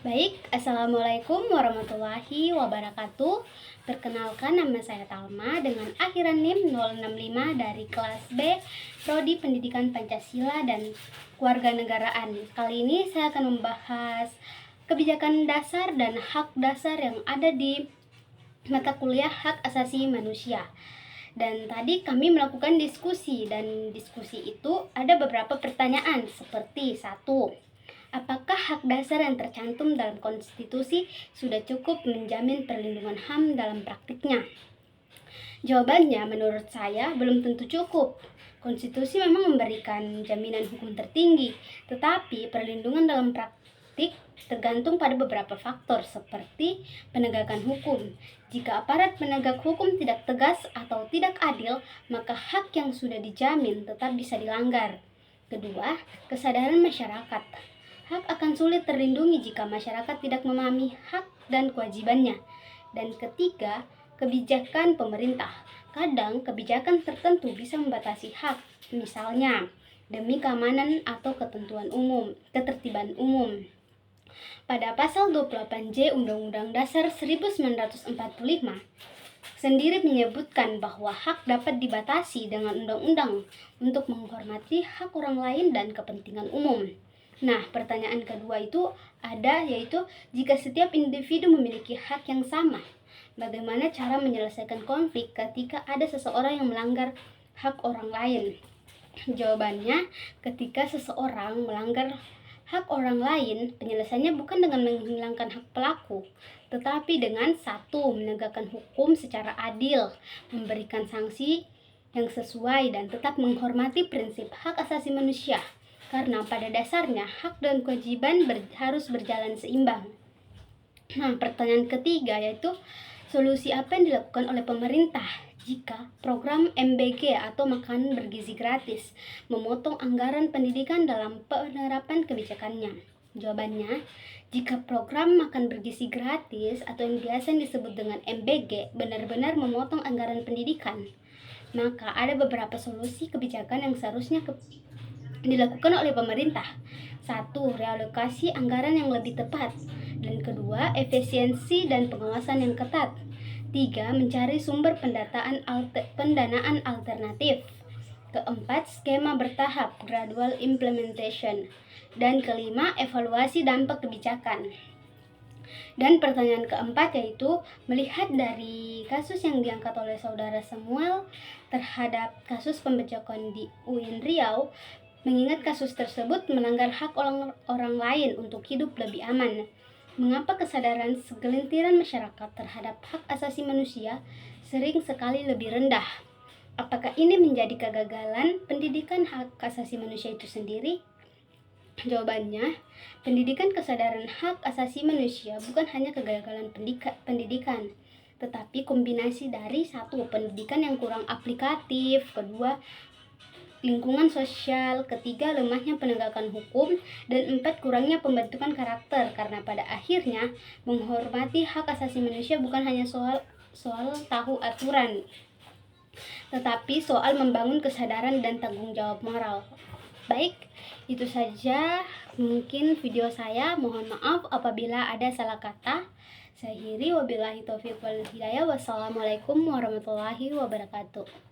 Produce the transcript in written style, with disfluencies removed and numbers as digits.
Baik, Assalamualaikum warahmatullahi wabarakatuh. Perkenalkan, nama saya Talma dengan akhiran NIM 065 dari kelas B, Prodi Pendidikan Pancasila dan Kewarganegaraan. Kali ini saya akan membahas kebijakan dasar dan hak dasar yang ada di mata kuliah Hak Asasi Manusia. Dan tadi kami melakukan diskusi, dan diskusi itu ada beberapa pertanyaan seperti: 1. Apakah hak dasar yang tercantum dalam konstitusi sudah cukup menjamin perlindungan HAM dalam praktiknya? Jawabannya, menurut saya, belum tentu cukup. Konstitusi memang memberikan jaminan hukum tertinggi, tetapi perlindungan dalam praktik tergantung pada beberapa faktor seperti penegakan hukum. Jika aparat penegak hukum tidak tegas atau tidak adil, maka hak yang sudah dijamin tetap bisa dilanggar. Kedua, kesadaran masyarakat. Hak akan sulit terlindungi jika masyarakat tidak memahami hak dan kewajibannya. Dan ketiga, kebijakan pemerintah. Kadang kebijakan tertentu bisa membatasi hak, misalnya demi keamanan atau ketertiban umum. Pada pasal 28J Undang-Undang Dasar 1945 sendiri menyebutkan bahwa hak dapat dibatasi dengan undang-undang untuk menghormati hak orang lain dan kepentingan umum. Nah, pertanyaan kedua itu yaitu jika setiap individu memiliki hak yang sama, bagaimana cara menyelesaikan konflik ketika ada seseorang yang melanggar hak orang lain? Jawabannya, ketika seseorang melanggar hak orang lain, penyelesaiannya bukan dengan menghilangkan hak pelaku, tetapi dengan 1. Menegakkan hukum secara adil, memberikan sanksi yang sesuai, dan tetap menghormati prinsip hak asasi manusia. Karena pada dasarnya hak dan kewajiban harus berjalan seimbang. Nah, pertanyaan ketiga yaitu solusi apa yang dilakukan oleh pemerintah jika program MBG atau makanan bergizi gratis memotong anggaran pendidikan dalam penerapan kebijakannya? Jawabannya, jika program makan bergizi gratis atau yang biasa disebut dengan MBG benar-benar memotong anggaran pendidikan, maka ada beberapa solusi kebijakan yang seharusnya dilakukan oleh pemerintah. 1. Realokasi anggaran yang lebih tepat. Dan kedua, efisiensi dan pengawasan yang ketat. 3. Mencari sumber pendanaan alternatif. Keempat, skema bertahap, gradual implementation. Dan kelima, evaluasi dampak kebijakan. Dan pertanyaan keempat yaitu, melihat dari kasus yang diangkat oleh saudara Samuel terhadap kasus pembacokan di UIN Riau, mengingat kasus tersebut melanggar hak orang lain untuk hidup lebih aman, mengapa kesadaran segelintiran masyarakat terhadap hak asasi manusia sering sekali lebih rendah? Apakah ini menjadi kegagalan pendidikan hak asasi manusia itu sendiri? Jawabannya, pendidikan kesadaran hak asasi manusia bukan hanya kegagalan pendidikan, tetapi kombinasi dari 1. Pendidikan yang kurang aplikatif, kedua, lingkungan sosial, ketiga, lemahnya penegakan hukum, dan 4, kurangnya pembentukan karakter. Karena pada akhirnya menghormati hak asasi manusia bukan hanya soal tahu aturan, tetapi soal membangun kesadaran dan tanggung jawab moral. Baik, itu saja mungkin video saya. Mohon maaf apabila ada salah kata. Saya akhiri, wabillahi taufiq wal hidayah. Wassalamualaikum warahmatullahi wabarakatuh.